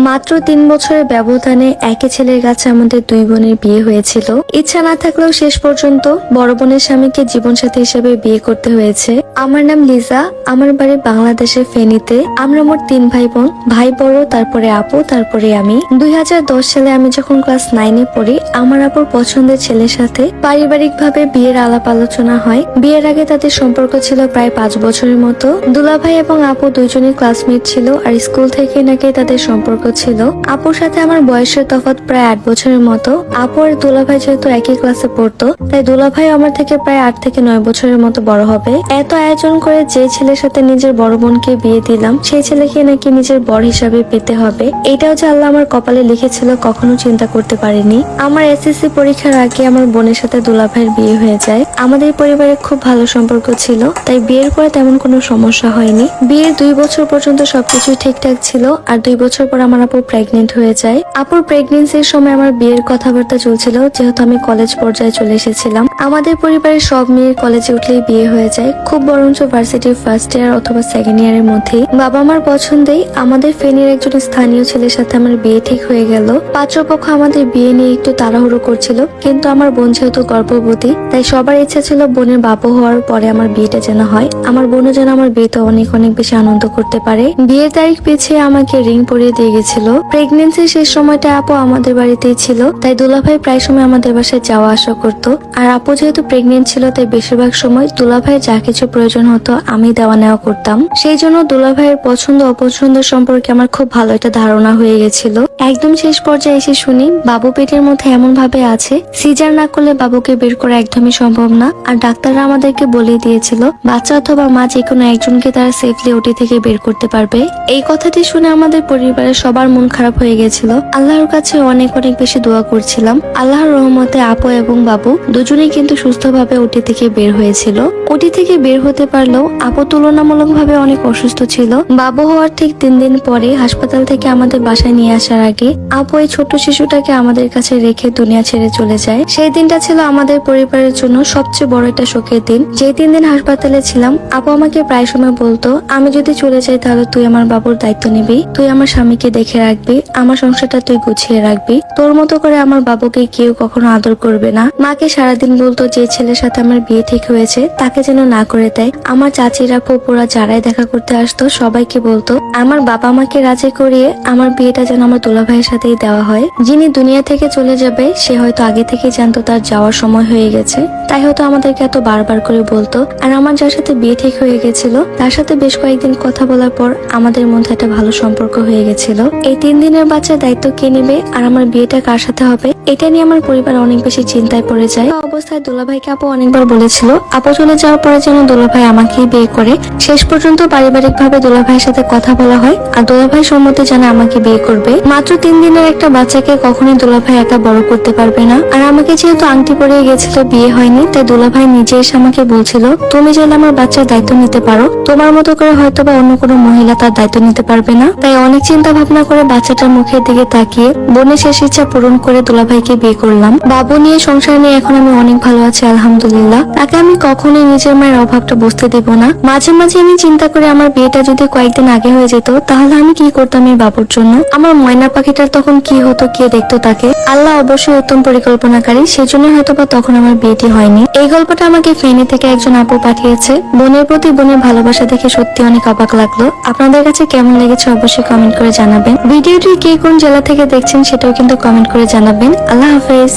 মাত্র 3 বছরের ব্যবধানে একই ছেলের কাছে আমাদের দুই বোনের বিয়ে হয়েছিল। ইচ্ছা না থাকলেও শেষ পর্যন্ত বড় বোনের স্বামীকে জীবনসাথী হিসেবে বিয়ে করতে হয়েছে। আমার নাম লিজা, আমার বাড়ি বাংলাদেশের ফেনীতে। আমরা মোট 3 ভাই বোন, ভাই বড়, তারপরে আপু, তারপরে আমি। 2010 সালে আমি যখন ক্লাস 9-এ পড়ি, আমার আপুর পছন্দের ছেলের সাথে পারিবারিক ভাবে বিয়ের আলাপ আলোচনা হয়। বিয়ের আগে তাদের সম্পর্ক ছিল প্রায় 5 বছরের মতো। দুলাভাই এবং আপু দুইজনই ক্লাসমেট ছিল, আর স্কুল থেকে নাকি তাদের সম্পর্ক ছিল। আপুর সাথে আমার বয়সের তফাৎ প্রায় 8 বছরের মতো। আপু আর দুলাভাই যেহেতু একই ক্লাসে পড়তো, তাই দুলাভাই আমার থেকে প্রায় 8 থেকে 9 বছরের মতো বড় হবে। এত আয়োজন করে যে ছেলের সাথে নিজের বড় বোনকে বিয়ে দিলাম, সেই ছেলেকে নাকি নিজের বর হিসাবে পেতে হবে। এটাও যে আল্লাহ আমার কপালে লিখেছিল কখনো চিন্তা করতে পারিনি। আমার এসএসসি পরীক্ষার আগে আমার বোনের সাথে দুলাভাইয়ের বিয়ে হয়ে যায়। আমাদের পরিবারে খুব ভালো সম্পর্ক ছিল, তাই বিয়ের পরে তেমন কোনো সমস্যা হয়নি। বিয়ের 2 বছর পর্যন্ত সবকিছু ঠিকঠাক ছিল, আর 2 বছর পর আমার আপু প্রেগনেন্ট হয়ে যায়। আপুর প্রেগনেন্সির সময় আমার বিয়ের কথাবার্তা চলছিল, যেহেতু আমি কলেজ পর্যায়ে চলে এসেছিলাম। আমাদের পরিবারের সব মেয়ের কলেজে উঠলেই বিয়ে হয়ে যায়, খুব বরঞ্চ ভার্সিটির ফার্স্ট ইয়ার অথবা সেকেন্ড ইয়ারের মধ্যেই। বাবা মার পছন্দেই আমাদের ফেনীর একজন স্থানীয় ছেলের সাথে আমার বিয়ে ঠিক হয়ে গেল। পাত্রপক্ষ আমাদের বিয়ে নিয়ে একটু তাড়াহুড়ো করছিল, কিন্তু আমার বোন যেহেতু গর্ভবতী, তাই সবার ইচ্ছা ছিল বোনের বাবা হওয়ার পরে আমার বিয়েটা যেন হয়। আমার বোনও যেন আমার বিয়েতে অনেক অনেক বেশি আনন্দ করতে পারে। বিয়ের তারিখ পিছিয়ে আমাকে রিং পরিয়ে দিয়ে গেছিল। প্রেগনেন্সির শেষ সময়টা আপু আমাদের বাড়িতেই ছিল, তাই দুলাভাই প্রায় সময় আমাদের বাসায় যাওয়া আসা করতো। আর আপু যেহেতু প্রেগনেন্ট ছিল, তাই বেশিরভাগ সময় দুলাভাইয়ের যা কিছু প্রয়োজন হতো আমি দেওয়া নেওয়া করতাম। সেই জন্য দুলাভাইয়ের পছন্দ অপছন্দ সম্পর্কে আমার খুব ভালো একটা ধারণা হয়ে গেছিল। একদম শেষ পর্যায়ে এসে শুনি বাবু পেটের মধ্যে এমন ভাবে আছে, সিজার না করলে বাবুকে বের করা একদমই সম্ভব না। আর ডাক্তাররা আমাদেরকে বলে দিয়েছিল বাচ্চা অথবা মা যে কোনো একজনকে তারা সেফলি ওটি থেকে বের করতে পারবে। এই কথাটি শুনে আমাদের পরিবারের সবার মন খারাপ হয়ে গেছিল। আল্লাহর কাছে অনেক অনেক বেশি দোয়া করছিলাম। আল্লাহর রহমতে আপু এবং বাবু দুজনেই কিন্তু সুস্থভাবে ওটি থেকে বের হয়েছিল। ওটি থেকে বের হতে পারলেও আপু তুলনামূলক ভাবে অনেক অসুস্থ ছিল। বাবু হওয়ার ঠিক 3 দিন পরে হাসপাতাল থেকে আমাদের বাসায় নিয়ে আসার আগে আপু এই ছোট্ট শিশুটাকে আমাদের কাছে রেখে দুনিয়া ছেড়ে চলে যায়। সেই দিনটা ছিল আমাদের পরিবারের জন্য সবচেয়ে বড় একটা শোকের দিন। যে 3 দিন হাসপাতালে ছিলাম, আপু আমাকে প্রায় সময় বলতো, আমি যদি চলে যাই তাহলে তুই আমার বাবুর দায়িত্ব নিবি, তুই আমার স্বামীকে দেখে রাখবি, আমার সংসারটা তুই গুছিয়ে রাখবি, তোর মতো করে আমার বাবুকে কেউ কখনো আদর করবে না। মাকে সারাদিন বলতো যে ছেলের সাথে আমার বিয়ে ঠিক হয়েছে তাকে যেন না করে দেয়। আমার চাচিরা ফুপুরা যারাই দেখা করতে আসতো সবাইকে বলতো আমার বাবা মাকে রাজি করিয়ে আমার বিয়েটা যেন আমার দুলাভাইয়ের সাথেই দেওয়া হয়। যিনি দুনিয়া থেকে চলে যাবে সে হয়তো আগে থেকে জানতো তার যাওয়ার সময় হয়ে গেছে, তাই হয়তো আমাদেরকে এত বারবার করে বলতো। আর আমার যার সাথে বিয়ে ঠিক হয়ে গেছিল তার সাথে বেশ কয়েকদিন কথা বলার পর আমাদের মধ্যে একটা ভালো সম্পর্ক হয়ে গেছিল। এই 3 দিনের বাচ্চার দায়িত্ব কে নেবে আর আমার বিয়েটা কার সাথে হবে, এটা নিয়ে আমার পরিবার অনেক বেশি চিন্তায় পড়ে যায়। অবস্থায় দুলাভাইকে আপু অনেকবার বলেছিল আপু চলে যাওয়ার পরে যেন দুলাভাই আমাকেই বিয়ে করে। শেষ পর্যন্ত পারিবারিক ভাবে দুলাভাইয়ের সাথে কথা বলা হয়, আর দুলাভাই সম্মতি জানে আমাকে বিয়ে করবে। মাত্র 3 দিনের একটা বাচ্চাকে কখনোই দুলাভাই একা বড় করতে পারবে না। আর আমাকে যেহেতু আংটি পরিয়ে গেছিল, বিয়ে হয়নি, তাই দুলাভাই নিজে এসে আমাকে বলছিল তুমি চাইলে আমার বাচ্চার দায়িত্ব নিতে পারো, তোমার মতো করে হয়তো বা অন্য কোনো মহিলা তার দায়িত্ব নিতে পারবে না। তাই অনেক চিন্তা ভাবনা করে বাচ্চাটার মুখের দিকে তাকিয়ে বোনের শেষ ইচ্ছা পূরণ করে দুলাভাইকে বিয়ে করলাম। বাবু নিয়ে সংসার নিয়ে এখন আমি অনেক ভালো আছি আলহামদুলিল্লাহ। তাকে আমি কখনোই নিজের মায়ের অভাবটা বুঝতে দেব না। মাঝে মাঝে আমি চিন্তা করি আমার বিয়েটা যদি কয়েকদিন আগে হয়ে যেত তাহলে আমি কি করতাম এই বাবুর জন্য। আমার ময়না পাখিটার তখন কি হতো, কে দেখতো তাকে। আল্লাহ অবশ্যই উত্তম পরিকল্পনাকারী, সেজন্য হয়তো বা তখন আমার বিয়েটি হয়নি। এই গল্পটা আমাকে ফেনী থেকে একজন আপু পাঠিয়েছে। বোনের প্রতি বোনের ভালোবাসা দেখে সত্যি অনেক অবাক লাগলো। আপনাদের কাছে কেমন লেগেছে অবশ্যই কমেন্ট করে জানাবেন। ভিডিওটি কে কোন জেলা থেকে দেখছেন সেটাও কিন্তু কমেন্ট করে জানাবেন। আল্লাহ হাফেজ।